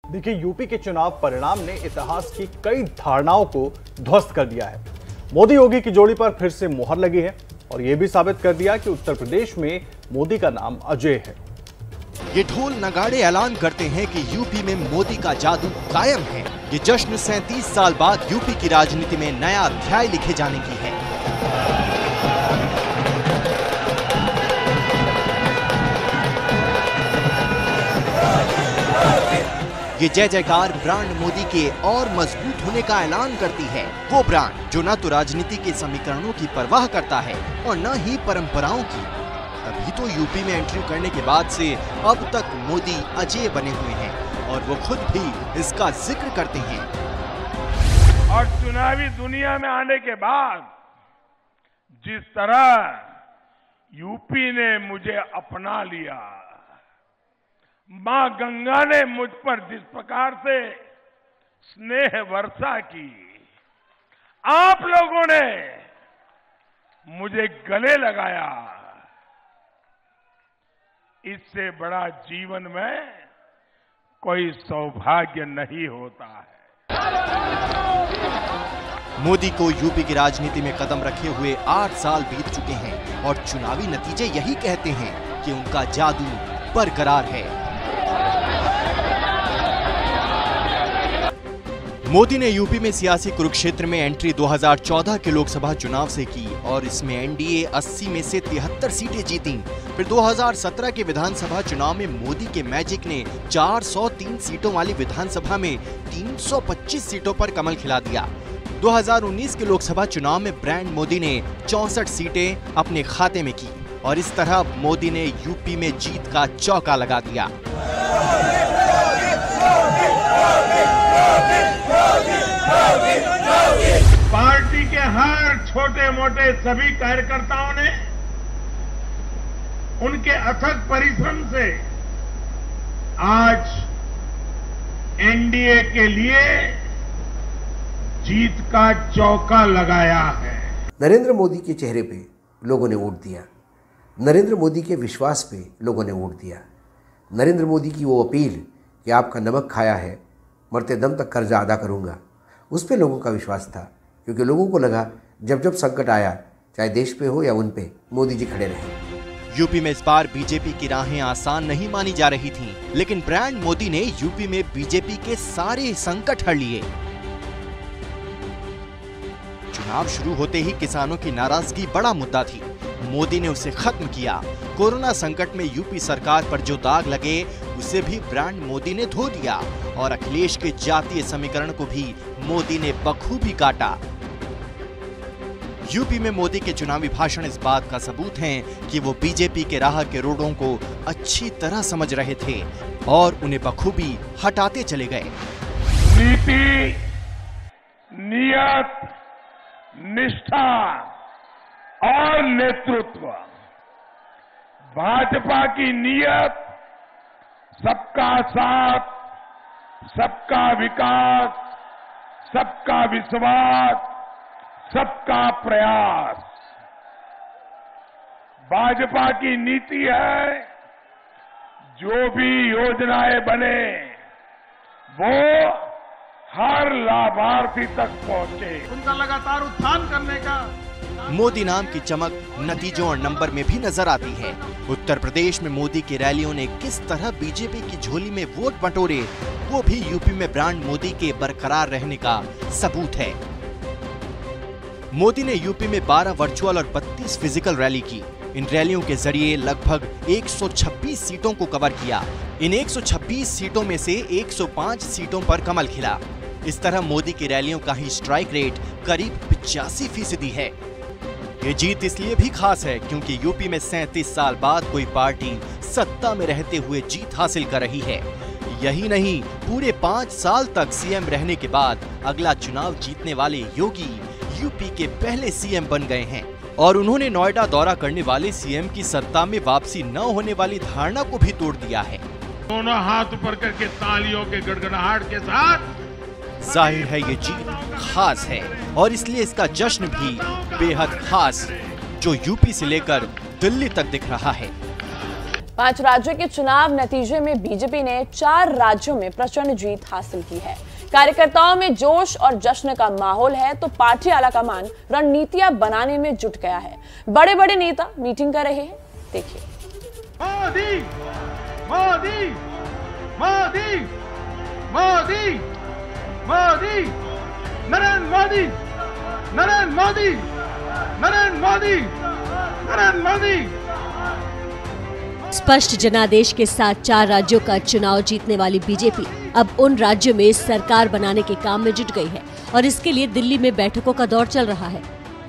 देखिए, यूपी के चुनाव परिणाम ने इतिहास की कई धारणाओं को ध्वस्त कर दिया है। मोदी योगी की जोड़ी पर फिर से मुहर लगी है और यह भी साबित कर दिया कि उत्तर प्रदेश में मोदी का नाम अजय है। ये ढोल नगाड़े ऐलान करते हैं कि यूपी में मोदी का जादू कायम है। ये जश्न 37 साल बाद यूपी की राजनीति में नया अध्याय लिखे जाने की है। ये जय जयकार ब्रांड मोदी के और मजबूत होने का ऐलान करती है। वो ब्रांड जो न तो राजनीति के समीकरणों की परवाह करता है और न ही परंपराओं की। तभी तो यूपी में एंट्री करने के बाद से अब तक मोदी अजय बने हुए हैं और वो खुद भी इसका जिक्र करते हैं। और चुनावी दुनिया में आने के बाद जिस तरह यूपी ने मुझे अपना लिया, मां गंगा ने मुझ पर जिस प्रकार से स्नेह वर्षा की, आप लोगों ने मुझे गले लगाया, इससे बड़ा जीवन में कोई सौभाग्य नहीं होता है। मोदी को यूपी की राजनीति में कदम रखे हुए 8 साल बीत चुके हैं और चुनावी नतीजे यही कहते हैं कि उनका जादू बरकरार है। मोदी ने यूपी में सियासी कुरुक्षेत्र में एंट्री 2014 के लोकसभा चुनाव से की और इसमें एनडीए 80 में से 73 सीटें जीती। फिर 2017 के विधानसभा चुनाव में मोदी के मैजिक ने 403 सीटों वाली विधानसभा में 325 सीटों पर कमल खिला दिया। 2019 के लोकसभा चुनाव में ब्रांड मोदी ने 64 सीटें अपने खाते में की और इस तरह मोदी ने यूपी में जीत का चौका लगा दिया। पार्टी के हर छोटे मोटे सभी कार्यकर्ताओं ने उनके अथक परिश्रम से आज एनडीए के लिए जीत का चौका लगाया है। नरेंद्र मोदी के चेहरे पे लोगों ने वोट दिया, नरेंद्र मोदी के विश्वास पे लोगों ने वोट दिया, नरेंद्र मोदी की वो अपील कि आपका नमक खाया है, मरते दम तक कर्जा अदा करूंगा, उस पे लोगों का विश्वास था। क्योंकि लोगों को लगा जब जब संकट आया, चाहे देश पे हो या उन पे, मोदी जी खड़े रहे। यूपी में इस बार बीजेपी की राहें आसान नहीं मानी जा रही थीं, लेकिन ब्रांड मोदी ने यूपी में बीजेपी के सारे संकट हर लिए। चुनाव शुरू होते ही किसानों की नाराजगी बड़ा मुद्दा थी। मोदी ने उसे खत्म किया। कोरोना संकट में यूपी सरकार पर जो दाग लगे उसे भी ब्रांड मोदी ने धो दिया और अखिलेश के जातीय समीकरण को भी मोदी ने बखूबी काटा। यूपी में मोदी के चुनावी भाषण इस बात का सबूत हैं कि वो बीजेपी के राह के रोड़ों को अच्छी तरह समझ रहे थे और उन्हें बखूबी हटाते चले गए। नीति, नियत, निष्ठा और नेतृत्व। भाजपा की नियत सबका साथ, सबका विकास, सबका विश्वास, सबका प्रयास। भाजपा की नीति है जो भी योजनाएं बने वो हर लाभार्थी तक पहुंचे, उनका लगातार उत्थान करने का। मोदी नाम की चमक नतीजों और नंबर में भी नजर आती है। उत्तर प्रदेश में मोदी की रैलियों ने किस तरह बीजेपी की झोली में वोट बटोरे, वो भी यूपी में ब्रांड मोदी के बरकरार रहने का सबूत है। मोदी ने यूपी में 12 वर्चुअल और 32 फिजिकल रैली की। इन रैलियों के जरिए लगभग 126 सीटों को कवर किया। इन 126 सीटों में से 105 सीटों पर कमल खिला। इस तरह मोदी की रैलियों का ही स्ट्राइक रेट करीब 85% है। ये जीत इसलिए भी खास है क्योंकि यूपी में 37 साल बाद कोई पार्टी सत्ता में रहते हुए जीत हासिल कर रही है। यही नहीं, पूरे 5 साल तक सीएम रहने के बाद अगला चुनाव जीतने वाले योगी यूपी के पहले सीएम बन गए हैं और उन्होंने नोएडा दौरा करने वाले सीएम की सत्ता में वापसी न होने वाली धारणा को भी तोड़ दिया है। दोनों हाथ ऊपर करके तालियों के गड़गड़ाहट के साथ जाहिर है ये जीत खास है और इसलिए इसका जश्न भी बेहद खास, जो यूपी से लेकर दिल्ली तक दिख रहा है। 5 राज्यों के चुनाव नतीजे में बीजेपी ने 4 राज्यों में प्रचंड जीत हासिल की है। कार्यकर्ताओं में जोश और जश्न का माहौल है तो पार्टी आलाकमान रणनीतियां बनाने में जुट गया है। बड़े बड़े नेता मीटिंग कर रहे हैं, देखिए। मोदी मोदी मोदी मोदी मोदी नरेंद्र मोदी नरेंद्र मोदी नरेंद्र मोदी नरेंद्र मोदी। स्पष्ट जनादेश के साथ 4 राज्यों का चुनाव जीतने वाली बीजेपी अब उन राज्यों में सरकार बनाने के काम में जुट गई है और इसके लिए दिल्ली में बैठकों का दौर चल रहा है।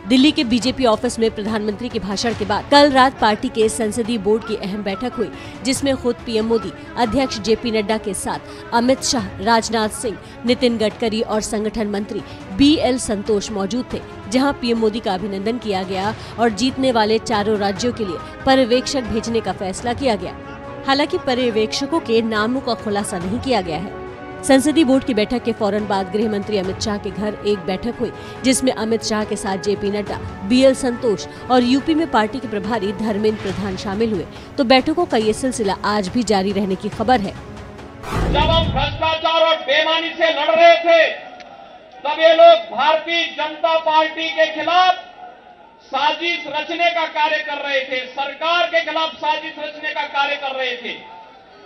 दिल्ली के बीजेपी ऑफिस में प्रधानमंत्री के भाषण के बाद कल रात पार्टी के संसदीय बोर्ड की अहम बैठक हुई, जिसमें खुद पीएम मोदी, अध्यक्ष जेपी नड्डा के साथ अमित शाह, राजनाथ सिंह, नितिन गडकरी और संगठन मंत्री बीएल संतोष मौजूद थे। जहां पीएम मोदी का अभिनंदन किया गया और जीतने वाले 4 राज्यों के लिए पर्यवेक्षक भेजने का फैसला किया गया। हालांकि पर्यवेक्षकों के नामों का खुलासा नहीं किया गया है। संसदीय बोर्ड की बैठक के फौरन बाद गृह मंत्री अमित शाह के घर एक बैठक हुई, जिसमें अमित शाह के साथ जेपी नड्डा, बीएल संतोष और यूपी में पार्टी के प्रभारी धर्मेंद्र प्रधान शामिल हुए। तो बैठकों का ये सिलसिला आज भी जारी रहने की खबर है। जब हम भ्रष्टाचार और बेईमानी से लड़ रहे थे, तब ये लोग भारतीय जनता पार्टी के खिलाफ साजिश रचने का कार्य कर रहे थे, सरकार के खिलाफ साजिश रचने का कार्य कर रहे थे।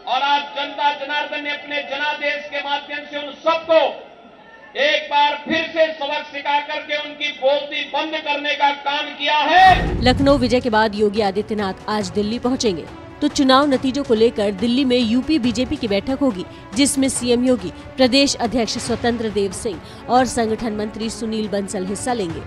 और आज जनता जनार्दन ने अपने जनादेश के माध्यम से उन सबको एक बार फिर से सबक सिखा करके उनकी बोलती बंद करने का काम किया है। लखनऊ विजय के बाद योगी आदित्यनाथ आज दिल्ली पहुंचेंगे। तो चुनाव नतीजों को लेकर दिल्ली में यूपी बीजेपी की बैठक होगी, जिसमें सीएम योगी, प्रदेश अध्यक्ष स्वतंत्र देव सिंह और संगठन मंत्री सुनील बंसल हिस्सा लेंगे।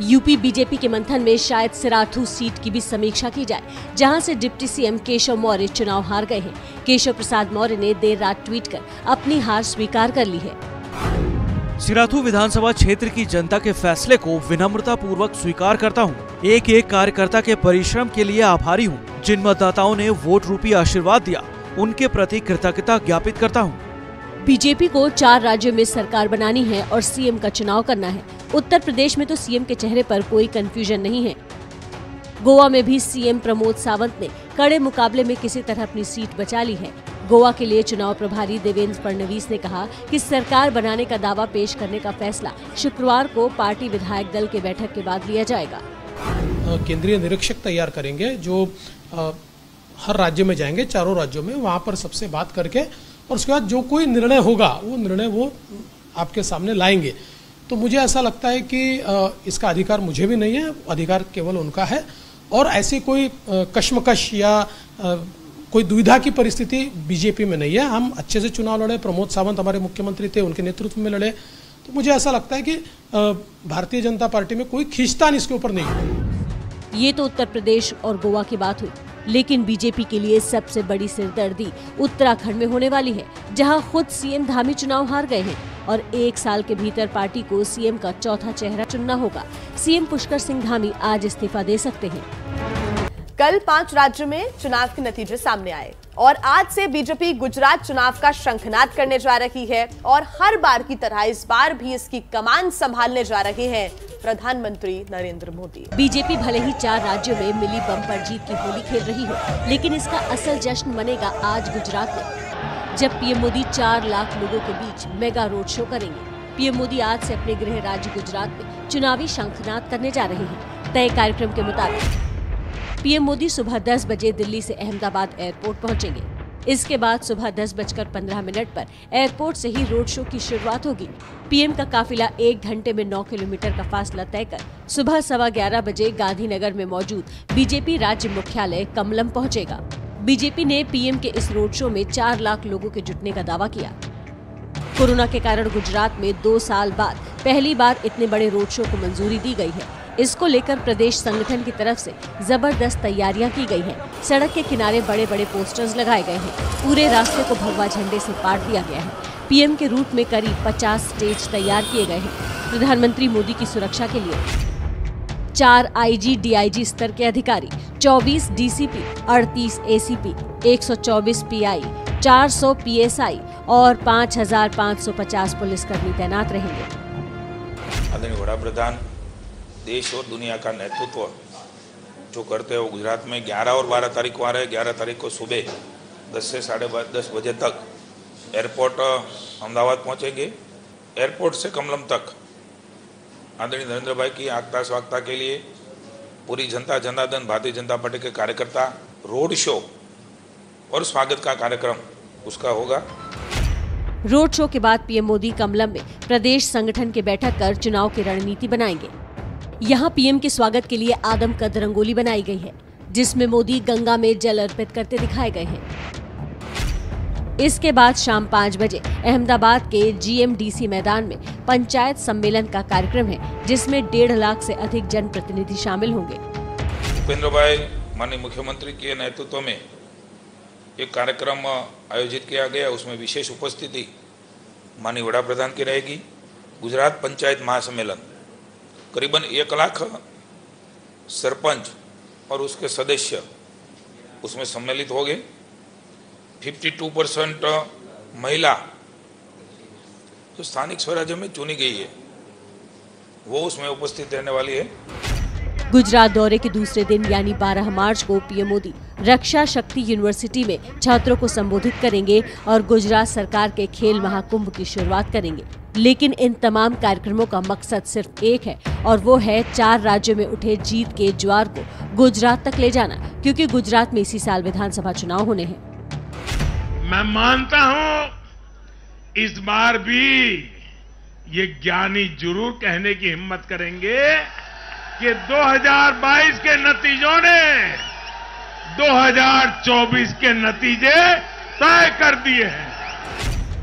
यूपी बीजेपी के मंथन में शायद सिराथू सीट की भी समीक्षा की जाए, जहां से डिप्टी सीएम केशव मौर्य चुनाव हार गए हैं। केशव प्रसाद मौर्य ने देर रात ट्वीट कर अपनी हार स्वीकार कर ली है। सिराथू विधानसभा क्षेत्र की जनता के फैसले को विनम्रता पूर्वक स्वीकार करता हूं। एक एक कार्यकर्ता के परिश्रम के लिए आभारी हूं। जिन मतदाताओं ने वोट रूपी आशीर्वाद दिया, उनके प्रति कृतज्ञता ज्ञापित करता हूं। बीजेपी को 4 राज्यों में सरकार बनानी है और सीएम का चुनाव करना है। उत्तर प्रदेश में तो सीएम के चेहरे पर कोई कंफ्यूजन नहीं है। गोवा में भी सीएम प्रमोद सावंत ने कड़े मुकाबले में किसी तरह अपनी सीट बचा ली है। गोवा के लिए चुनाव प्रभारी देवेंद्र फडणवीस ने कहा कि सरकार बनाने का दावा पेश करने का फैसला शुक्रवार को पार्टी विधायक दल के बैठक के बाद लिया जाएगा। केंद्रीय निरीक्षक तैयार करेंगे जो हर राज्य में जाएंगे, 4 राज्यों में, वहां पर सबसे बात करके और उसके बाद जो कोई निर्णय होगा वो निर्णय आपके सामने लाएंगे। तो मुझे ऐसा लगता है कि इसका अधिकार मुझे भी नहीं है, अधिकार केवल उनका है। और ऐसी कोई कश्मकश या कोई दुविधा की परिस्थिति बीजेपी में नहीं है। हम अच्छे से चुनाव लड़े, प्रमोद सावंत हमारे मुख्यमंत्री थे, उनके नेतृत्व में लड़े। तो मुझे ऐसा लगता है कि भारतीय जनता पार्टी में कोई खींचतान इसके ऊपर नहीं है। ये तो उत्तर प्रदेश और गोवा की बात हुई, लेकिन बीजेपी के लिए सबसे बड़ी सिरदर्दी उत्तराखंड में होने वाली है, जहां खुद सीएम धामी चुनाव हार गए हैं और 1 साल के भीतर पार्टी को सीएम का चौथा चेहरा चुनना होगा। सीएम पुष्कर सिंह धामी आज इस्तीफा दे सकते हैं। कल 5 राज्यों में चुनाव के नतीजे सामने आए और आज से बीजेपी गुजरात चुनाव का शंखनाद करने जा रही है और हर बार की तरह इस बार भी इसकी कमान संभालने जा रहे हैं प्रधानमंत्री नरेंद्र मोदी। बीजेपी भले ही 4 राज्यों में मिली बम्पर जीत की होली खेल रही हो, लेकिन इसका असल जश्न मनेगा आज गुजरात में, जब पीएम मोदी 4 लाख लोगों के बीच मेगा रोड शो करेंगे। पीएम मोदी आज से अपने गृह राज्य गुजरात में चुनावी शंखनाद करने जा रहे हैं। तय कार्यक्रम के मुताबिक पीएम मोदी सुबह 10 बजे दिल्ली से अहमदाबाद एयरपोर्ट पहुंचेंगे। इसके बाद सुबह 10:15 पर एयरपोर्ट से ही रोड शो की शुरुआत होगी। पीएम का काफिला 1 घंटे में 9 किलोमीटर का फासला तय कर सुबह 11:15 बजे गांधीनगर में मौजूद बीजेपी राज्य मुख्यालय कमलम पहुंचेगा। बीजेपी ने पीएम के इस रोड शो में 4 लाख लोगों के जुटने का दावा किया। कोरोना के कारण गुजरात में 2 साल बाद पहली बार इतने बड़े रोड शो को मंजूरी दी गई है। इसको लेकर प्रदेश संगठन की तरफ से जबरदस्त तैयारियां की गई हैं। सड़क के किनारे बड़े बड़े पोस्टर्स लगाए गए हैं। पूरे रास्ते को भगवा झंडे से पाट दिया गया है। पीएम के रूट में करीब 50 स्टेज तैयार किए गए हैं। प्रधानमंत्री मोदी की सुरक्षा के लिए 4 आईजी डीआईजी स्तर के अधिकारी, 24 डीसीपी, 38 एसीपी, 124 पीआई, 400 पीएसआई और 5550 पुलिसकर्मी तैनात रहेंगे। आदरणीय वडाप्रधान देश और दुनिया का नेतृत्व जो करते हैं वो गुजरात में 11 और 12 तारीख को आ रहे हैं। 11 तारीख को सुबह 10 से 10:30 बजे तक एयरपोर्ट अहमदाबाद पहुंचेंगे। एयरपोर्ट से कमलम तक आदरणीय नरेंद्र भाई की आगता स्वागता के लिए पूरी जनता जनार्दन भारतीय जनता पार्टी के कार्यकर्ता रोड शो और स्वागत का कार्यक्रम उसका होगा। रोड शो के बाद पीएम मोदी कमलम में प्रदेश संगठन की बैठक कर चुनाव की रणनीति बनाएंगे। यहाँ पीएम के स्वागत के लिए आदमकद रंगोली बनाई गई है, जिसमें मोदी गंगा में जल अर्पित करते दिखाए गए हैं। इसके बाद शाम 5 बजे अहमदाबाद के GMDC मैदान में पंचायत सम्मेलन का कार्यक्रम है, जिसमें 1.5 लाख से अधिक जनप्रतिनिधि शामिल होंगे। भूपेंद्र भाई माननीय मुख्यमंत्री के नेतृत्व में एक कार्यक्रम आयोजित किया गया। उसमें विशेष उपस्थिति माननीय वड़ा प्रधान की रहेगी। गुजरात पंचायत महासम्मेलन करीबन 1 लाख सरपंच और उसके सदस्य उसमें सम्मिलित होंगे। 52% महिला जो स्थानिक स्वराज्य में चुनी गई है वो उसमें उपस्थित रहने वाली है। गुजरात दौरे के दूसरे दिन यानी 12 मार्च को पीएम मोदी रक्षा शक्ति यूनिवर्सिटी में छात्रों को संबोधित करेंगे और गुजरात सरकार के खेल महाकुंभ की शुरुआत करेंगे। लेकिन इन तमाम कार्यक्रमों का मकसद सिर्फ एक है और वो है 4 राज्यों में उठे जीत के ज्वार को गुजरात तक ले जाना, क्योंकि गुजरात में इसी साल विधानसभा चुनाव होने हैं। मैं मानता हूं इस बार भी ये ज्ञानी जरूर कहने की हिम्मत करेंगे कि 2022 के नतीजों ने 2024 के नतीजे तय कर दिए हैं।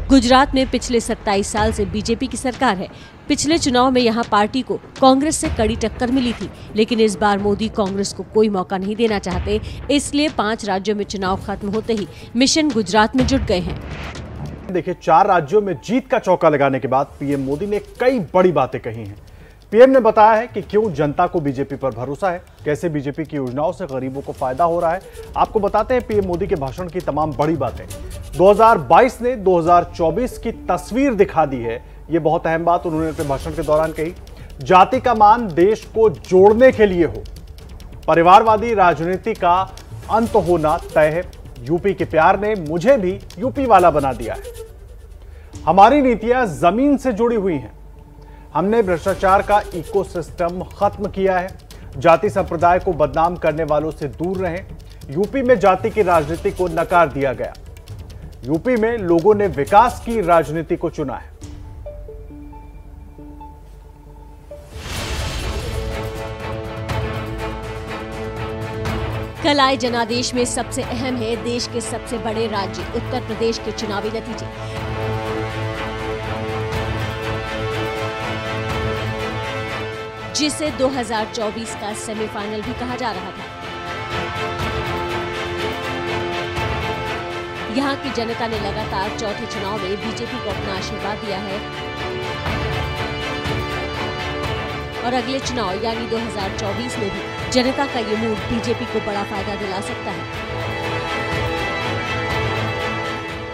गुजरात में पिछले 27 साल से बीजेपी की सरकार है। पिछले चुनाव में यहां पार्टी को कांग्रेस से कड़ी टक्कर मिली थी, लेकिन इस बार मोदी कांग्रेस को कोई मौका नहीं देना चाहते। इसलिए 5 राज्यों में चुनाव खत्म होते ही मिशन गुजरात में जुट गए हैं। देखिए, 4 राज्यों में जीत का चौका लगाने के बाद पीएम मोदी ने कई बड़ी बातें कही हैं। पीएम ने बताया है कि क्यों जनता को बीजेपी पर भरोसा है, कैसे बीजेपी की योजनाओं से गरीबों को फायदा हो रहा है। आपको बताते हैं पीएम मोदी के भाषण की तमाम बड़ी बातें। 2022 ने 2024 की तस्वीर दिखा दी है, ये बहुत अहम बात उन्होंने अपने भाषण के दौरान कही। जाति का मान देश को जोड़ने के लिए हो, परिवारवादी राजनीति का अंत होना तय है। यूपी के प्यार ने मुझे भी यूपी वाला बना दिया है। हमारी नीतियां जमीन से जुड़ी हुई हैं। हमने भ्रष्टाचार का इकोसिस्टम खत्म किया है। जाति संप्रदाय को बदनाम करने वालों से दूर रहें। यूपी में जाति की राजनीति को नकार दिया गया। यूपी में लोगों ने विकास की राजनीति को चुना है। कल आए जनादेश में सबसे अहम है देश के सबसे बड़े राज्य उत्तर प्रदेश के चुनावी नतीजे। जिसे 2024 का सेमीफाइनल भी कहा जा रहा था। यहां की जनता ने लगातार चौथे चुनाव में बीजेपी को अपना आशीर्वाद दिया है और अगले चुनाव यानी 2024 में भी जनता का ये मूड बीजेपी को बड़ा फायदा दिला सकता है।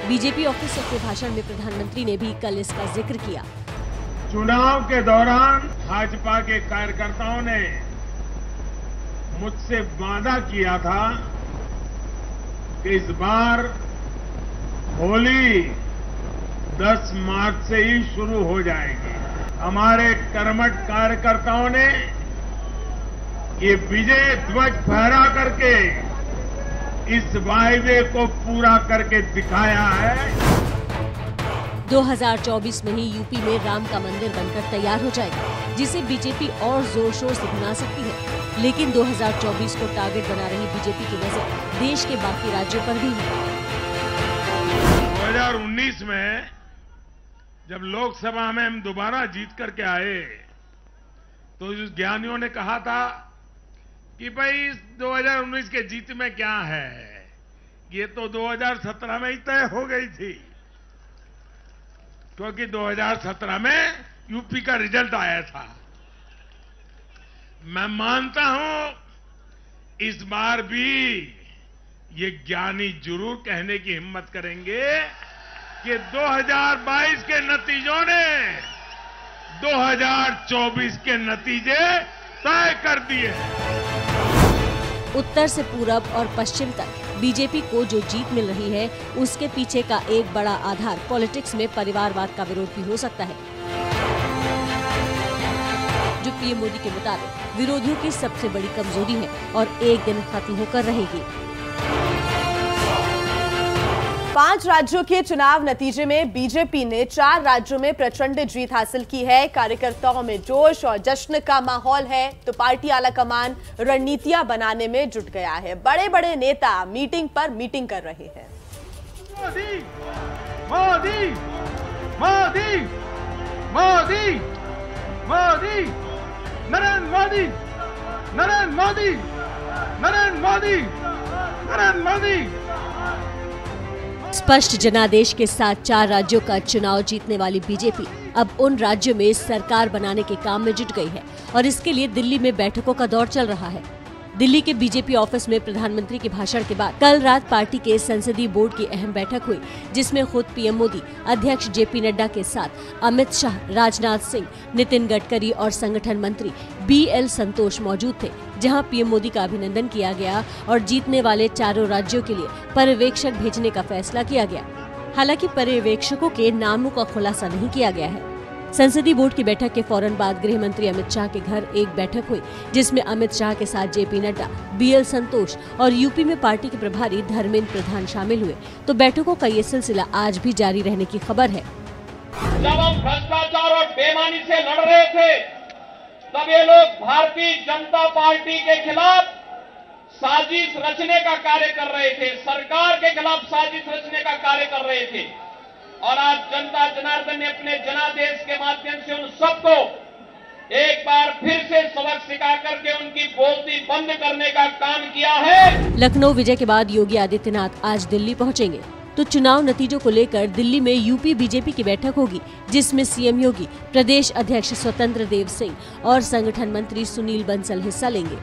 बीजेपी ऑफिस से अपने भाषण में प्रधानमंत्री ने भी कल इसका जिक्र किया। चुनाव के दौरान भाजपा के कार्यकर्ताओं ने मुझसे वादा किया था कि इस बार होली 10 मार्च से ही शुरू हो जाएगी। हमारे कर्मठ कार्यकर्ताओं ने ये विजय ध्वज फहरा करके इस वायदे को पूरा करके दिखाया है। 2024 में ही यूपी में राम का मंदिर बनकर तैयार हो जाएगा, जिसे बीजेपी और जोर शोर से बना सकती है। लेकिन 2024 को टारगेट बना रही बीजेपी की नजर देश के बाकी राज्यों पर भी है। 2019 में जब लोकसभा में हम दोबारा जीत करके आए तो ज्ञानियों ने कहा था कि भाई 2019 के जीत में क्या है, ये तो 2017 में ही तय हो गई थी, क्योंकि 2017 में यूपी का रिजल्ट आया था। मैं मानता हूं इस बार भी ये ज्ञानी जरूर कहने की हिम्मत करेंगे कि 2022 के नतीजों ने 2024 के नतीजे तय कर दिए हैं। उत्तर से पूरब और पश्चिम तक बीजेपी को जो जीत मिल रही है, उसके पीछे का एक बड़ा आधार पॉलिटिक्स में परिवारवाद का विरोध भी हो सकता है, जो पीएम मोदी के मुताबिक विरोधियों की सबसे बड़ी कमजोरी है और एक दिन खत्म होकर रहेगी। 5 राज्यों के चुनाव नतीजे में बीजेपी ने 4 राज्यों में प्रचंड जीत हासिल की है। कार्यकर्ताओं में जोश और जश्न का माहौल है, तो पार्टी आला कमान रणनीतियां बनाने में जुट गया है। बड़े बड़े नेता मीटिंग पर मीटिंग कर रहे हैं। मोदी मोदी मोदी मोदी मोदी नरेंद्र मोदी नरेंद्र मोदी नरेंद्र मोदी नरेंद्र मोदी। स्पष्ट जनादेश के साथ 4 राज्यों का चुनाव जीतने वाली बीजेपी अब उन राज्यों में सरकार बनाने के काम में जुट गई है और इसके लिए दिल्ली में बैठकों का दौर चल रहा है। दिल्ली के बीजेपी ऑफिस में प्रधानमंत्री के भाषण के बाद कल रात पार्टी के संसदीय बोर्ड की अहम बैठक हुई, जिसमें खुद पीएम मोदी, अध्यक्ष जेपी नड्डा के साथ अमित शाह, राजनाथ सिंह, नितिन गडकरी और संगठन मंत्री बीएल संतोष मौजूद थे, जहां पीएम मोदी का अभिनंदन किया गया और जीतने वाले 4 राज्यों के लिए पर्यवेक्षक भेजने का फैसला किया गया। हालांकि पर्यवेक्षकों के नामों का खुलासा नहीं किया गया है। संसदीय बोर्ड की बैठक के फौरन बाद गृह मंत्री अमित शाह के घर एक बैठक हुई, जिसमें अमित शाह के साथ जेपी नड्डा, बीएल संतोष और यूपी में पार्टी के प्रभारी धर्मेंद्र प्रधान शामिल हुए। तो बैठकों का ये सिलसिला आज भी जारी रहने की खबर है। जब हम भ्रष्टाचार और बेईमानी से लड़ रहे थे, तब ये लोग भारतीय जनता पार्टी के खिलाफ साजिश रचने का कार्य कर रहे थे, सरकार के खिलाफ साजिश रचने का कार्य कर रहे थे। और आज जनता जनार्दन ने अपने जनादेश के माध्यम से उन सबको एक बार फिर से सबक सिखा करके उनकी बोलती बंद करने का काम किया है। लखनऊ विजय के बाद योगी आदित्यनाथ आज दिल्ली पहुंचेंगे, तो चुनाव नतीजों को लेकर दिल्ली में यूपी बीजेपी की बैठक होगी, जिसमें सीएम योगी, प्रदेश अध्यक्ष स्वतंत्र देव सिंह और संगठन मंत्री सुनील बंसल हिस्सा लेंगे।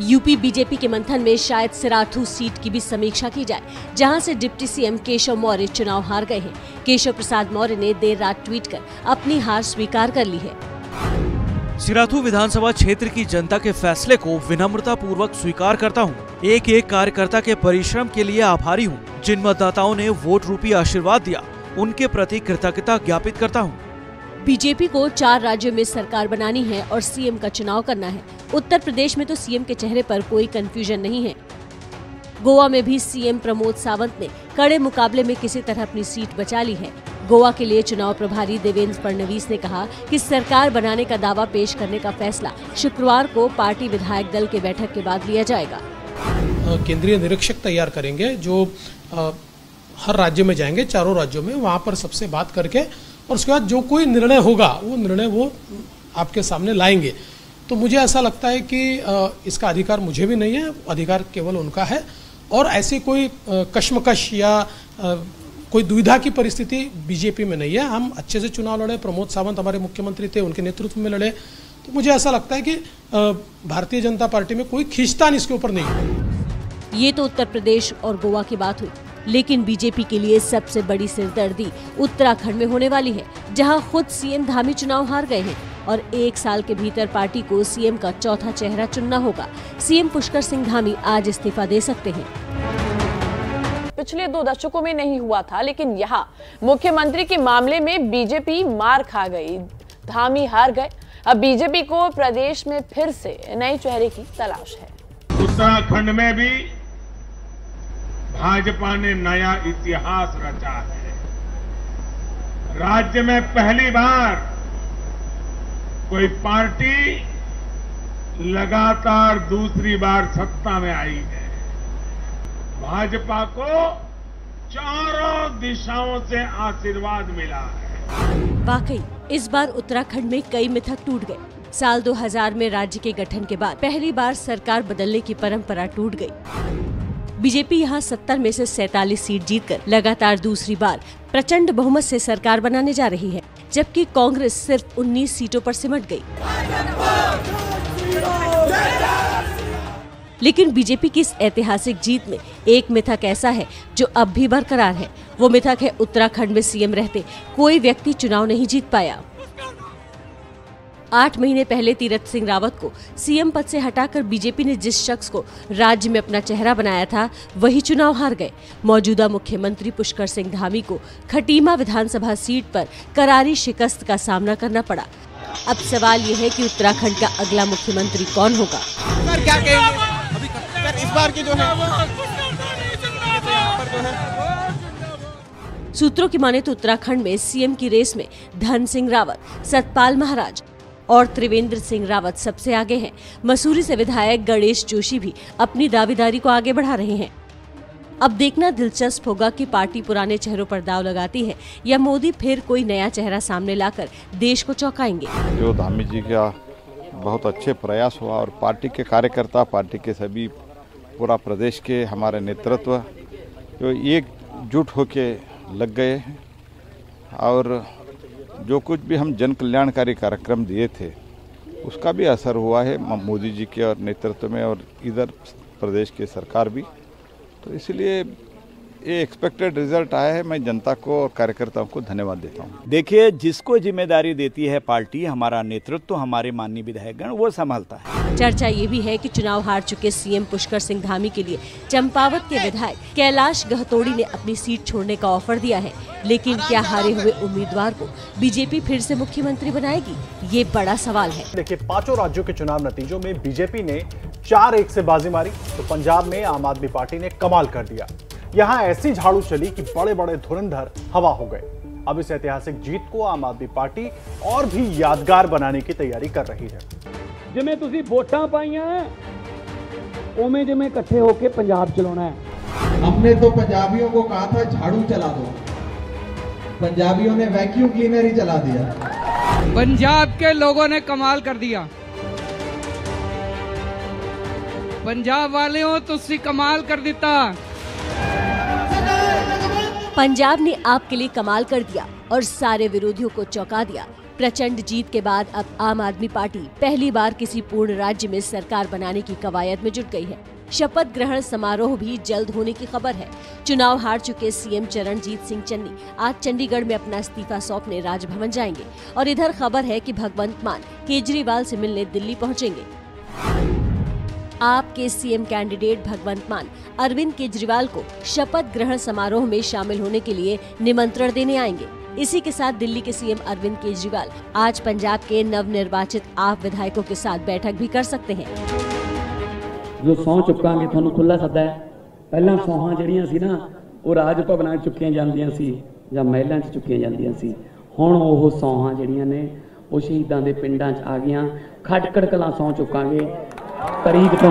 यूपी बीजेपी के मंथन में शायद सिराथू सीट की भी समीक्षा की जाए, जहां से डिप्टी सीएम केशव मौर्य चुनाव हार गए हैं। केशव प्रसाद मौर्य ने देर रात ट्वीट कर अपनी हार स्वीकार कर ली है। सिराथू विधानसभा क्षेत्र की जनता के फैसले को विनम्रता पूर्वक स्वीकार करता हूं। एक एक कार्यकर्ता के परिश्रम के लिए आभारी हूं। जिन मतदाताओं ने वोट रूपी आशीर्वाद दिया, उनके प्रति कृतज्ञता ज्ञापित करता हूं। बीजेपी को 4 राज्यों में सरकार बनानी है और सीएम का चुनाव करना है। उत्तर प्रदेश में तो सीएम के चेहरे पर कोई कंफ्यूजन नहीं है। गोवा में भी सीएम प्रमोद सावंत ने कड़े मुकाबले में किसी तरह अपनी सीट बचा ली है। गोवा के लिए चुनाव प्रभारी देवेंद्र फडणवीस ने कहा कि सरकार बनाने का दावा पेश करने का फैसला शुक्रवार को पार्टी विधायक दल की बैठक के बाद लिया जाएगा। केंद्रीय निरीक्षक तैयार करेंगे जो हर राज्य में जाएंगे, 4 राज्यों में, वहां पर सबसे बात करके और उसके बाद जो कोई निर्णय होगा वो निर्णय वो आपके सामने लाएंगे। तो मुझे ऐसा लगता है कि इसका अधिकार मुझे भी नहीं है, अधिकार केवल उनका है। और ऐसी कोई कश्मकश या कोई दुविधा की परिस्थिति बीजेपी में नहीं है। हम अच्छे से चुनाव लड़े, प्रमोद सावंत हमारे मुख्यमंत्री थे, उनके नेतृत्व में लड़े। तो मुझे ऐसा लगता है कि भारतीय जनता पार्टी में कोई खींचतान इसके ऊपर नहीं है। ये तो उत्तर प्रदेश और गोवा की बात हुई, लेकिन बीजेपी के लिए सबसे बड़ी सिरदर्दी उत्तराखंड में होने वाली है, जहां खुद सीएम धामी चुनाव हार गए हैं और 1 साल के भीतर पार्टी को सीएम का चौथा चेहरा चुनना होगा। सीएम पुष्कर सिंह धामी आज इस्तीफा दे सकते हैं। पिछले 2 दशकों में नहीं हुआ था, लेकिन यहाँ मुख्यमंत्री के मामले में बीजेपी मार खा गई, धामी हार गए। अब बीजेपी को प्रदेश में फिर से नए चेहरे की तलाश है। उत्तराखंड में भी भाजपा ने नया इतिहास रचा है। राज्य में पहली बार कोई पार्टी लगातार दूसरी बार सत्ता में आई है। भाजपा को चारों दिशाओं से आशीर्वाद मिला है। वाकई इस बार उत्तराखंड में कई मिथक टूट गए। साल 2000 में राज्य के गठन के बाद पहली बार सरकार बदलने की परंपरा टूट गई। बीजेपी यहां 70 में से 47 सीट जीतकर लगातार दूसरी बार प्रचंड बहुमत से सरकार बनाने जा रही है, जबकि कांग्रेस सिर्फ 19 सीटों पर सिमट गई। लेकिन बीजेपी की इस ऐतिहासिक जीत में एक मिथक ऐसा है जो अब भी बरकरार है। वो मिथक है उत्तराखंड में सीएम रहते कोई व्यक्ति चुनाव नहीं जीत पाया। 8 महीने पहले तीरथ सिंह रावत को सीएम पद से हटाकर बीजेपी ने जिस शख्स को राज्य में अपना चेहरा बनाया था वही चुनाव हार गए। मौजूदा मुख्यमंत्री पुष्कर सिंह धामी को खटीमा विधानसभा सीट पर करारी शिकस्त का सामना करना पड़ा। अब सवाल ये है कि उत्तराखंड का अगला मुख्यमंत्री कौन होगा। सर क्या कहेंगे अभी सर इस बार की जो है सूत्रों की माने तो उत्तराखंड में सीएम की रेस में धन सिंह रावत, सतपाल महाराज और त्रिवेंद्र सिंह रावत सबसे आगे हैं। मसूरी से विधायक गणेश जोशी भी अपनी दावेदारी को आगे बढ़ा रहे हैं। अब देखना दिलचस्प होगा कि पार्टी पुराने चेहरों पर दांव लगाती है या मोदी फिर कोई नया चेहरा सामने लाकर देश को चौंकाएंगे। जो धामी जी का बहुत अच्छे प्रयास हुआ और पार्टी के कार्यकर्ता, पार्टी के सभी पूरा प्रदेश के हमारे नेतृत्व जो एकजुट होके लग गए हैं और जो कुछ भी हम जन कल्याणकारी कार्यक्रम दिए थे उसका भी असर हुआ है मोदी जी के और नेतृत्व में और इधर प्रदेश की सरकार भी। तो इसलिए ये एक्सपेक्टेड रिजल्ट आया है। मैं जनता को और कार्यकर्ताओं को धन्यवाद देता हूँ। देखिए, जिसको जिम्मेदारी देती है पार्टी, हमारा नेतृत्व, हमारे माननीय विधायकगण वो संभालता है। चर्चा ये भी है कि चुनाव हार चुके सीएम पुष्कर सिंह धामी के लिए चंपावत के विधायक कैलाश गहतोड़ी ने अपनी सीट छोड़ने का ऑफर दिया है, लेकिन क्या हारे हुए उम्मीदवार को बीजेपी फिर से मुख्यमंत्री बनाएगी, ये बड़ा सवाल है। देखिए, 5 राज्यों के चुनाव नतीजों में बीजेपी ने 4-1 से बाजी मारी तो पंजाब में आम आदमी पार्टी ने कमाल कर दिया। यहाँ ऐसी झाड़ू चली कि बड़े बड़े धुरंधर हवा हो गए। अब इस ऐतिहासिक जीत को आम आदमी पार्टी और भी यादगार बनाने की तैयारी कर रही है। जिमें तुसी वोटां पाइयां उमें जिमें इकट्ठे होके पंजाब चलाना है। हमने तो पंजाबियों को कहा था झाड़ू चला दो, पंजाबियों ने वैक्यूम क्लीनर ही चला दिया। पंजाब के लोगों ने कमाल कर दिया। पंजाब वालियों तुसी कमाल कर दिता। पंजाब ने आपके लिए कमाल कर दिया और सारे विरोधियों को चौंका दिया। प्रचंड जीत के बाद अब आम आदमी पार्टी पहली बार किसी पूर्ण राज्य में सरकार बनाने की कवायद में जुट गई है। शपथ ग्रहण समारोह भी जल्द होने की खबर है। चुनाव हार चुके सीएम चरणजीत सिंह चन्नी आज चंडीगढ़ में अपना इस्तीफा सौंपने राजभवन जाएंगे और इधर खबर है कि भगवंत मान केजरीवाल से मिलने दिल्ली पहुंचेंगे। आपके सीएम कैंडिडेट भगवंत मान अरविंद केजरीवाल को शपथ ग्रहण समारोह में शामिल होने के लिए निमंत्रण देने आएंगे। इसी के साथ दिल्ली के सीएम अरविंद केजरीवाल आज पंजाब के नवनिर्वाचित आप विधायकों के साथ बैठक भी कर सकते हैं। जो सौं चुकांगे ਤੁਹਾਨੂੰ खुला सदा है। ਪਹਿਲਾਂ ਸੌਹਾਂ ਜਿਹੜੀਆਂ ਸੀ ਨਾ ਉਹ ਰਾਜ ਭਵਨਾਂ 'ਚ ਚੁੱਕੀਆਂ ਜਾਂਦੀਆਂ ਸੀ ਜਾਂ ਮਹਿਲਾਂ 'ਚ ਚੁੱਕੀਆਂ ਜਾਂਦੀਆਂ ਸੀ। ਹੁਣ ਉਹ ਸੌਹਾਂ ਜਿਹੜੀਆਂ ਨੇ ਉਹ ਸ਼ਹੀਦਾਂ ਦੇ ਪਿੰਡਾਂ 'ਚ ਆ ਗਈਆਂ। ਖਟਕੜ ਕਲਾਂ ਸੌਂ ਚੁਕਾਂਗੇ। तारीख तो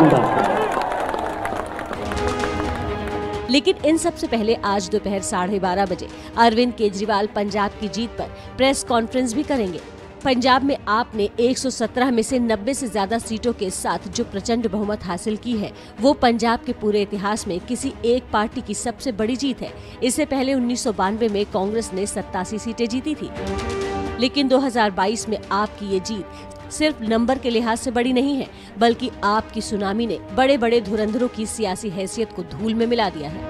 लेकिन इन सबसे पहले आज दोपहर 12:30 बजे अरविंद केजरीवाल पंजाब की जीत पर प्रेस कॉन्फ्रेंस भी करेंगे। पंजाब में आपने 117 में से 90 से ज्यादा सीटों के साथ जो प्रचंड बहुमत हासिल की है वो पंजाब के पूरे इतिहास में किसी एक पार्टी की सबसे बड़ी जीत है। इससे पहले 1992 में कांग्रेस ने 87 सीटें जीती थी, लेकिन 2022 में आपकी ये जीत सिर्फ नंबर के लिहाज से बड़ी नहीं है, बल्कि आपकी सुनामी ने बड़े बड़े धुरंधरों की सियासी हैसियत को धूल में मिला दिया है।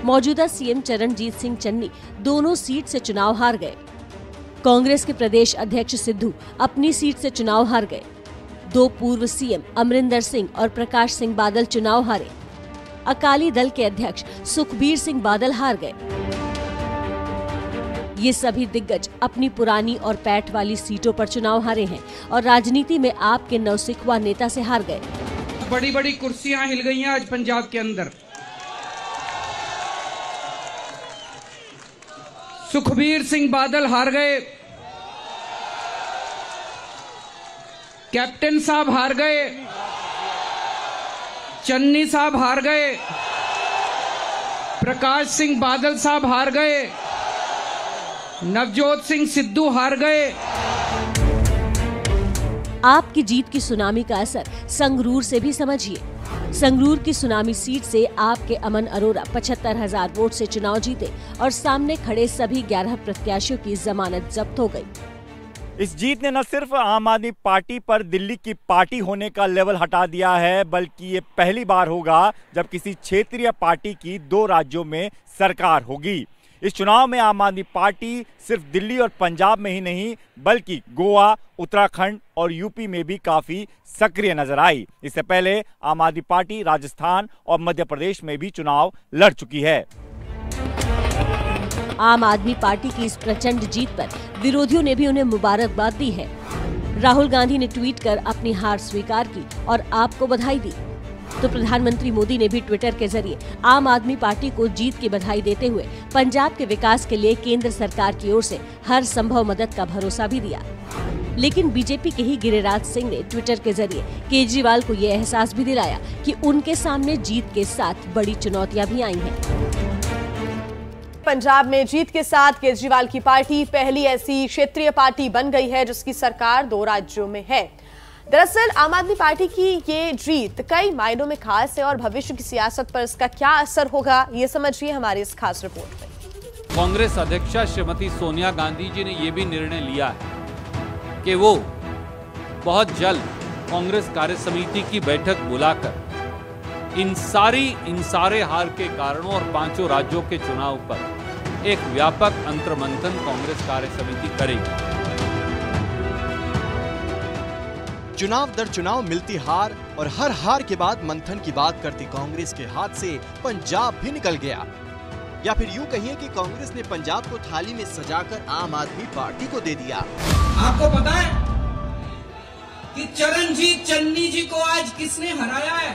मौजूदा सीएम चरणजीत सिंह चन्नी दोनों सीट से चुनाव हार गए। कांग्रेस के प्रदेश अध्यक्ष सिद्धू अपनी सीट से चुनाव हार गए। 2 पूर्व सीएम अमरिंदर सिंह और प्रकाश सिंह बादल चुनाव हारे। अकाली दल के अध्यक्ष सुखबीर सिंह बादल हार गए। ये सभी दिग्गज अपनी पुरानी और पैठ वाली सीटों पर चुनाव हारे हैं और राजनीति में आपके नौसिखवा नेता से हार गए। बड़ी बड़ी कुर्सियां हिल गई हैं आज पंजाब के अंदर। सुखबीर सिंह बादल हार गए, कैप्टन साहब हार गए, चन्नी साहब हार गए, प्रकाश सिंह बादल साहब हार गए, नवजोत सिंह सिद्धू हार गए। आपकी जीत की सुनामी का असर संगरूर से भी समझिए। संगरूर की सुनामी सीट से आपके अमन अरोड़ा 75,000 वोट से चुनाव जीते और सामने खड़े सभी 11 प्रत्याशियों की जमानत जब्त हो गई। इस जीत ने न सिर्फ आम आदमी पार्टी पर दिल्ली की पार्टी होने का लेवल हटा दिया है, बल्कि ये पहली बार होगा जब किसी क्षेत्रीय पार्टी की 2 राज्यों में सरकार होगी। इस चुनाव में आम आदमी पार्टी सिर्फ दिल्ली और पंजाब में ही नहीं बल्कि गोवा, उत्तराखंड और यूपी में भी काफी सक्रिय नजर आई। इससे पहले आम आदमी पार्टी राजस्थान और मध्य प्रदेश में भी चुनाव लड़ चुकी है। आम आदमी पार्टी की इस प्रचंड जीत पर विरोधियों ने भी उन्हें मुबारकबाद दी है। राहुल गांधी ने ट्वीट कर अपनी हार स्वीकार की और आपको बधाई दी। तो प्रधानमंत्री मोदी ने भी ट्विटर के जरिए आम आदमी पार्टी को जीत की बधाई देते हुए पंजाब के विकास के लिए केंद्र सरकार की ओर से हर संभव मदद का भरोसा भी दिया। लेकिन बीजेपी के ही गिरिराज सिंह ने ट्विटर के जरिए केजरीवाल को ये एहसास भी दिलाया कि उनके सामने जीत के साथ बड़ी चुनौतियां भी आई हैं। पंजाब में जीत के साथ केजरीवाल की पार्टी पहली ऐसी क्षेत्रीय पार्टी बन गई है जिसकी सरकार 2 राज्यों में है। दरअसल आम आदमी पार्टी की ये जीत कई मायनों में खास है और भविष्य की सियासत पर इसका क्या असर होगा, ये समझिए हमारी इस खास रिपोर्ट में। कांग्रेस अध्यक्षा श्रीमती सोनिया गांधी जी ने यह भी निर्णय लिया है कि वो बहुत जल्द कांग्रेस कार्य समिति की बैठक बुलाकर इन सारे हार के कारणों और 5 राज्यों के चुनाव पर एक व्यापक अंतर्मंथन कांग्रेस कार्य समिति करेगी। चुनाव दर चुनाव मिलती हार और हर हार के बाद मंथन की बात करती कांग्रेस के हाथ से पंजाब भी निकल गया। या फिर यूं कहिए कि कांग्रेस ने पंजाब को थाली में सजाकर आम आदमी पार्टी को दे दिया। आपको पता है कि चरणजीत चन्नी जी को आज किसने हराया है?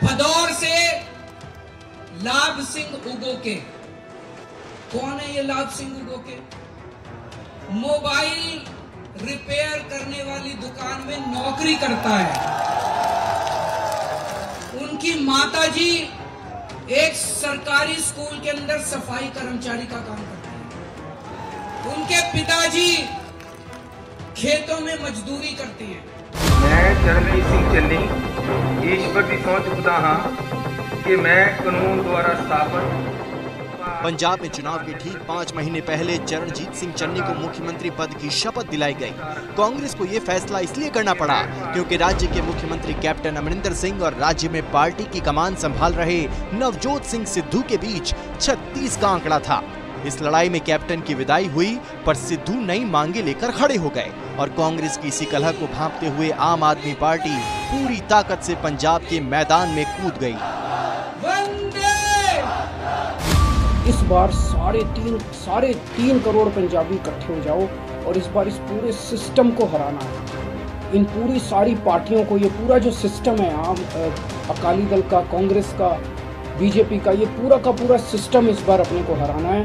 भदौर से लाभ सिंह उगोके। कौन है ये लाभ सिंह उगोके? मोबाइल रिपेयर करने वाली दुकान में नौकरी करता है। उनकी माताजी एक सरकारी स्कूल के अंदर सफाई कर्मचारी का काम करते हैं। उनके पिताजी खेतों में मजदूरी करते हैं। मैं चरणजीत सिंह चन्नी ईश्वर की सौं चुकता हाँ कि मैं कानून द्वारा स्थापित। पंजाब में चुनाव के ठीक 5 महीने पहले चरणजीत सिंह चन्नी को मुख्यमंत्री पद की शपथ दिलाई गई। कांग्रेस को ये फैसला इसलिए करना पड़ा क्योंकि राज्य के मुख्यमंत्री कैप्टन अमरिंदर सिंह और राज्य में पार्टी की कमान संभाल रहे नवजोत सिंह सिद्धू के बीच 36 का आंकड़ा था। इस लड़ाई में कैप्टन की विदाई हुई पर सिद्धू नई मांगे लेकर खड़े हो गए और कांग्रेस की इसी कलह को भांपते हुए आम आदमी पार्टी पूरी ताकत से पंजाब के मैदान में कूद गई। इस बार 3.5 करोड़ पंजाबी इकट्ठे हो जाओ और इस बार इस पूरे सिस्टम को हराना है। इन पूरी सारी पार्टियों को, ये पूरा जो सिस्टम है आम अकाली दल का, कांग्रेस का, बीजेपी का, ये पूरा का पूरा सिस्टम इस बार अपने को हराना है।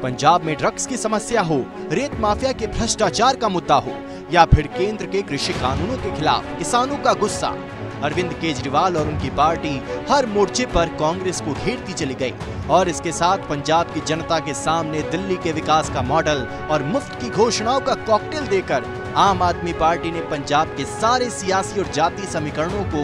पंजाब में ड्रग्स की समस्या हो, रेत माफिया के भ्रष्टाचार का मुद्दा हो या फिर केंद्र के कृषि कानूनों के खिलाफ किसानों का गुस्सा, अरविंद केजरीवाल और उनकी पार्टी हर मोर्चे पर कांग्रेस को घेरती चली गई और इसके साथ पंजाब की जनता के सामने दिल्ली के विकास का मॉडल और मुफ्त की घोषणाओं का कॉकटेल देकर आम आदमी पार्टी ने पंजाब के सारे सियासी और जाति समीकरणों को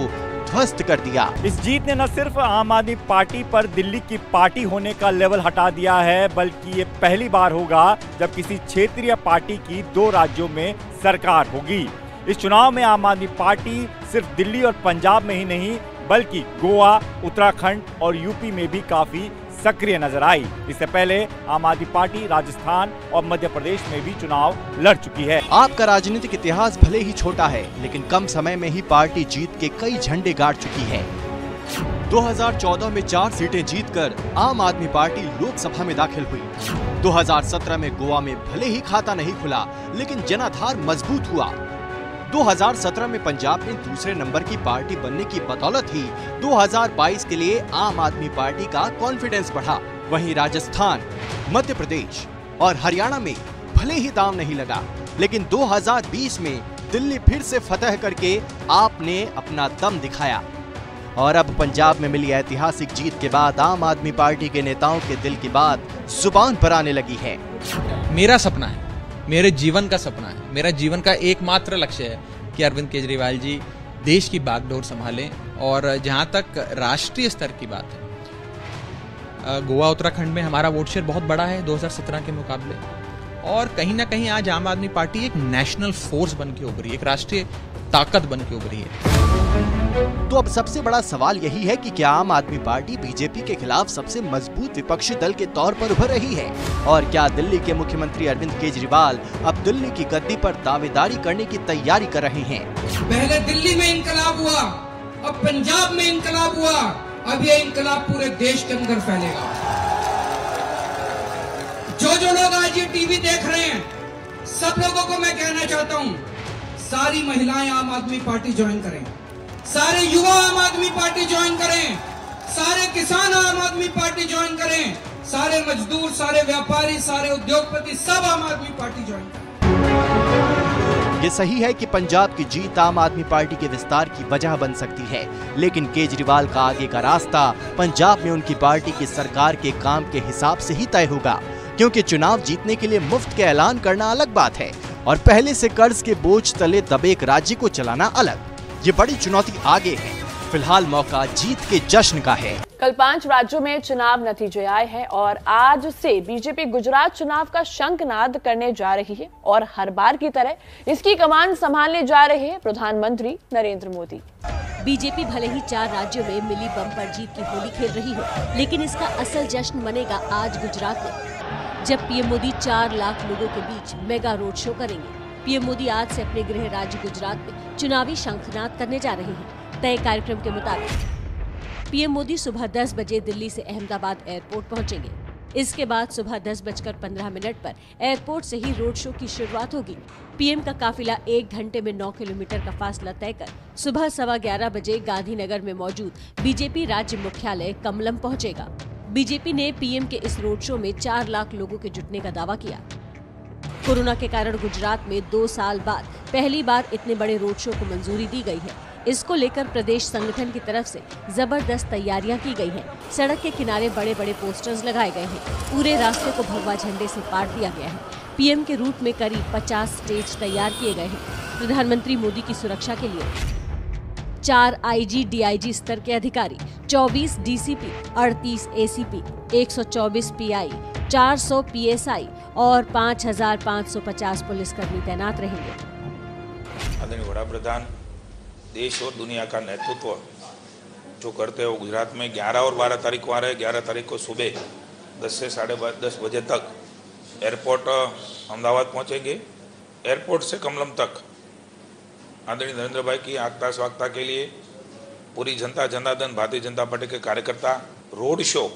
ध्वस्त कर दिया। इस जीत ने न सिर्फ आम आदमी पार्टी पर दिल्ली की पार्टी होने का लेवल हटा दिया है बल्कि ये पहली बार होगा जब किसी क्षेत्रीय पार्टी की 2 राज्यों में सरकार होगी। इस चुनाव में आम आदमी पार्टी सिर्फ दिल्ली और पंजाब में ही नहीं बल्कि गोवा, उत्तराखंड और यूपी में भी काफी सक्रिय नजर आई। इससे पहले आम आदमी पार्टी राजस्थान और मध्य प्रदेश में भी चुनाव लड़ चुकी है। आपका राजनीतिक इतिहास भले ही छोटा है लेकिन कम समय में ही पार्टी जीत के कई झंडे गाड़ चुकी है। 2014 में 4 सीटें जीतकर आम आदमी पार्टी लोकसभा में दाखिल हुई। 2017 में गोवा में भले ही खाता नहीं खुला लेकिन जनाधार मजबूत हुआ। 2017 में पंजाब में दूसरे नंबर की पार्टी बनने की बदौलत ही 2022 के लिए आम आदमी पार्टी का कॉन्फिडेंस बढ़ा। वहीं राजस्थान, मध्य प्रदेश और हरियाणा में भले ही दांव नहीं लगा लेकिन 2020 में दिल्ली फिर से फतह करके आपने अपना दम दिखाया और अब पंजाब में मिली ऐतिहासिक जीत के बाद आम आदमी पार्टी के नेताओं के दिल की बात जुबान पर आने लगी है। मेरा सपना है, मेरे जीवन का सपना है, मेरा जीवन का एकमात्र लक्ष्य है कि अरविंद केजरीवाल जी देश की बागडोर संभालें। और जहां तक राष्ट्रीय स्तर की बात है, गोवा उत्तराखंड में हमारा वोट शेयर बहुत बड़ा है 2017 के मुकाबले और कहीं ना कहीं आज आम आदमी पार्टी एक नेशनल फोर्स बन के उभरी है, एक राष्ट्रीय ताकत बन के उभरी है। तो अब सबसे बड़ा सवाल यही है कि क्या आम आदमी पार्टी बीजेपी के खिलाफ सबसे मजबूत विपक्षी दल के तौर पर उभर रही है, और क्या दिल्ली के मुख्यमंत्री अरविंद केजरीवाल अब दिल्ली की गद्दी पर दावेदारी करने की तैयारी कर रहे हैं। पहले दिल्ली में इंकलाब हुआ, अब पंजाब में इंकलाब हुआ, अब ये इंकलाब पूरे देश के अंदर फैलेगा। जो लोग आज ये टीवी देख रहे हैं, सब लोगों को मैं कहना चाहता हूँ, सारी महिलाएं आम आदमी पार्टी ज्वाइन करें, सारे युवा आम आदमी पार्टी ज्वाइन करें, सारे किसान आम आदमी पार्टी ज्वाइन करें, सारे मजदूर, सारे व्यापारी, सारे उद्योगपति सब आम आदमी पार्टी ज्वाइन करें। ये सही है कि पंजाब की जीत आम आदमी पार्टी के विस्तार की वजह बन सकती है, लेकिन केजरीवाल का आगे का रास्ता पंजाब में उनकी पार्टी की सरकार के काम के हिसाब से ही तय होगा, क्योंकि चुनाव जीतने के लिए मुफ्त के ऐलान करना अलग बात है और पहले से कर्ज के बोझ तले दबे एक राज्य को चलाना अलग। ये बड़ी चुनौती आगे है। फिलहाल मौका जीत के जश्न का है। कल 5 राज्यों में चुनाव नतीजे आए हैं और आज से बीजेपी गुजरात चुनाव का शंखनाद करने जा रही है और हर बार की तरह इसकी कमान संभालने जा रहे हैं प्रधानमंत्री नरेंद्र मोदी। बीजेपी भले ही 4 राज्यों में मिली बम्पर जीत की होली खेल रही हो, लेकिन इसका असल जश्न मनेगा आज गुजरात में, जब पीएम मोदी 4 लाख लोगों के बीच मेगा रोड शो करेंगे। पीएम मोदी आज से अपने गृह राज्य गुजरात में चुनावी शंखनाद करने जा रहे हैं। तय कार्यक्रम के मुताबिक पीएम मोदी सुबह 10 बजे दिल्ली से अहमदाबाद एयरपोर्ट पहुंचेंगे। इसके बाद सुबह 10:15 पर एयरपोर्ट से ही रोड शो की शुरुआत होगी। पीएम का काफिला 1 घंटे में 9 किलोमीटर का फासला तय कर सुबह 11:15 बजे गांधीनगर में मौजूद बीजेपी राज्य मुख्यालय कमलम पहुंचेगा। बीजेपी ने पीएम के इस रोड शो में 4 लाख लोगों के जुटने का दावा किया। कोरोना के कारण गुजरात में 2 साल बाद पहली बार इतने बड़े रोड शो को मंजूरी दी गई है। इसको लेकर प्रदेश संगठन की तरफ से जबरदस्त तैयारियां की गई हैं। सड़क के किनारे बड़े बड़े पोस्टर्स लगाए गए हैं। पूरे रास्ते को भगवा झंडे से पाट दिया गया है। पीएम के रूट में करीब 50 स्टेज तैयार किए गए हैं। प्रधानमंत्री मोदी की सुरक्षा के लिए 4 आईजी डीआईजी स्तर के अधिकारी, 24 डीसीपी, 38 एसीपी, 124 पीआई, 400 पीएसआई और 5550 पुलिसकर्मी तैनात रहेंगे। आदरणीय वड़ा प्रधान देश और दुनिया का नेतृत्व जो करते हैं वो गुजरात में 11 और 12 तारीख को आ रहे हैं। 11 तारीख को सुबह 10 से 10:30 बजे तक एयरपोर्ट अहमदाबाद पहुंचेंगे। एयरपोर्ट से कमलम तक आदरणीय नरेंद्र भाई की आगता स्वागता के लिए पूरी जनता जनार्दन भारतीय जनता पार्टी के कार्यकर्ता रोड शो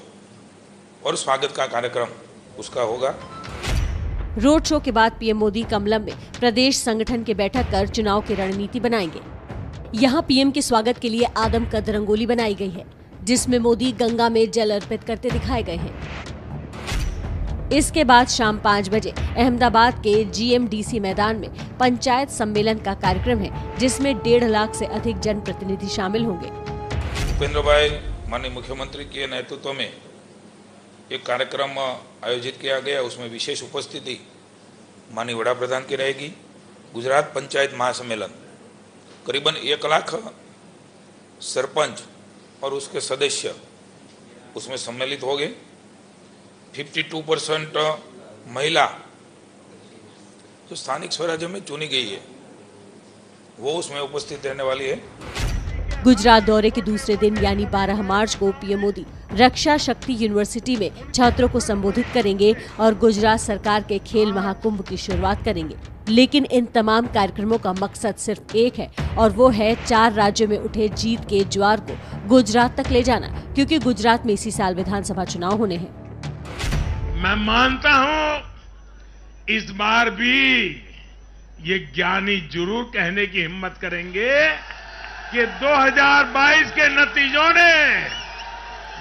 और स्वागत का कार्यक्रम उसका होगा। रोड शो के बाद पीएम मोदी कमलम में प्रदेश संगठन की बैठक कर चुनाव की रणनीति बनाएंगे। यहाँ पीएम के स्वागत के लिए आदमकद रंगोली बनाई गई है, जिसमें मोदी गंगा में जल अर्पित करते दिखाए गए हैं। इसके बाद शाम 5 बजे अहमदाबाद के जीएमडीसी मैदान में पंचायत सम्मेलन का कार्यक्रम है, जिसमें 1.5 लाख से अधिक जनप्रतिनिधि शामिल होंगे। भूपेंद्र भाई माननीय मुख्यमंत्री के नेतृत्व में एक कार्यक्रम आयोजित किया गया। उसमें विशेष उपस्थिति माननीय वड़ा प्रधान की रहेगी। गुजरात पंचायत महासम्मेलन करीबन 1 लाख सरपंच और उसके सदस्य उसमें सम्मिलित हो गए। 52% महिला जो स्थानिक स्वराज्य में चुनी गई है वो उसमें उपस्थित रहने वाली है। गुजरात दौरे के दूसरे दिन यानी 12 मार्च को पीएम मोदी रक्षा शक्ति यूनिवर्सिटी में छात्रों को संबोधित करेंगे और गुजरात सरकार के खेल महाकुंभ की शुरुआत करेंगे। लेकिन इन तमाम कार्यक्रमों का मकसद सिर्फ एक है और वो है 4 राज्यों में उठे जीत के ज्वार को गुजरात तक ले जाना, क्योंकि गुजरात में इसी साल विधानसभा चुनाव होने हैं। मैं मानता हूं इस बार भी ये ज्ञानी जरूर कहने की हिम्मत करेंगे कि 2022 के नतीजों ने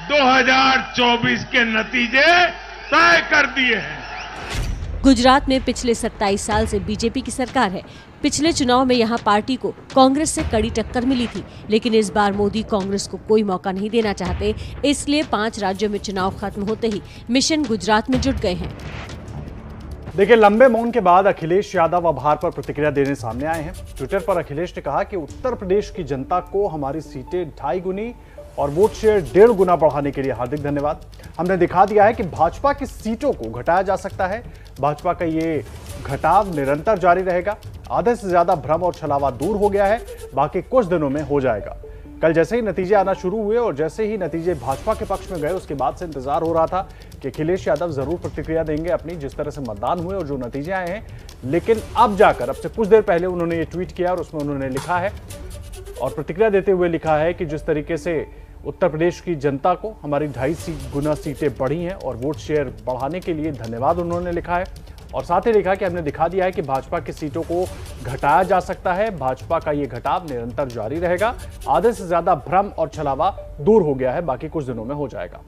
2024 के नतीजे तय कर दिए हैं। गुजरात में पिछले 27 साल से बीजेपी की सरकार है। पिछले चुनाव में यहां पार्टी को कांग्रेस से कड़ी टक्कर मिली थी, लेकिन इस बार मोदी कांग्रेस को कोई मौका नहीं देना चाहते, इसलिए 5 राज्यों में चुनाव खत्म होते ही मिशन गुजरात में जुट गए हैं। देखिए, लंबे मौन के बाद अखिलेश यादव आभार पर प्रतिक्रिया देने सामने आए हैं। ट्विटर पर अखिलेश ने कहा कि उत्तर प्रदेश की जनता को हमारी सीटें 2.5 गुनी और वोट शेयर 1.5 गुना बढ़ाने के लिए हार्दिक धन्यवाद। हमने दिखा दिया है कि भाजपा की सीटों को घटाया जा सकता है। भाजपा का ये घटाव निरंतर जारी रहेगा। आधे से ज्यादा भ्रम और छलावा दूर हो गया है, बाकी कुछ दिनों में हो जाएगा। कल जैसे ही नतीजे आना शुरू हुए और जैसे ही नतीजे भाजपा के पक्ष में गए, उसके बाद से इंतजार हो रहा था कि अखिलेश यादव जरूर प्रतिक्रिया देंगे अपनी, जिस तरह से मतदान हुए और जो नतीजे आए हैं। लेकिन अब जाकर, अब से कुछ देर पहले उन्होंने ये ट्वीट किया और उसमें उन्होंने लिखा है और प्रतिक्रिया देते हुए लिखा है कि जिस तरीके से उत्तर प्रदेश की जनता को हमारी 2.5 गुना सीटें बढ़ी हैं और वोट शेयर बढ़ाने के लिए धन्यवाद उन्होंने लिखा है। और साथ ही लिखा कि हमने दिखा दिया है कि भाजपा की सीटों को घटाया जा सकता है, भाजपा का ये घटाव निरंतर जारी रहेगा, आधे से ज्यादा भ्रम और छलावा दूर हो गया है, बाकी कुछ दिनों में हो जाएगा।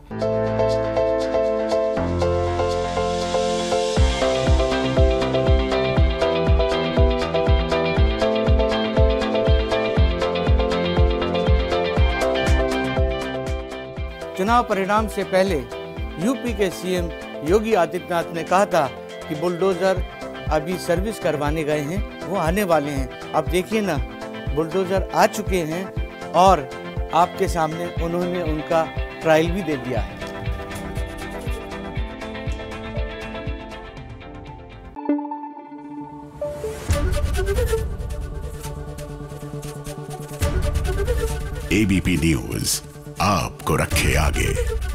चुनाव परिणाम से पहले यूपी के सीएम योगी आदित्यनाथ ने कहा था कि बुलडोजर अभी सर्विस करवाने गए हैं, वो आने वाले हैं। अब देखिए ना, बुलडोजर आ चुके हैं और आपके सामने उन्होंने उनका ट्रायल भी दे दिया है। एबीपी न्यूज आपको रखे आगे।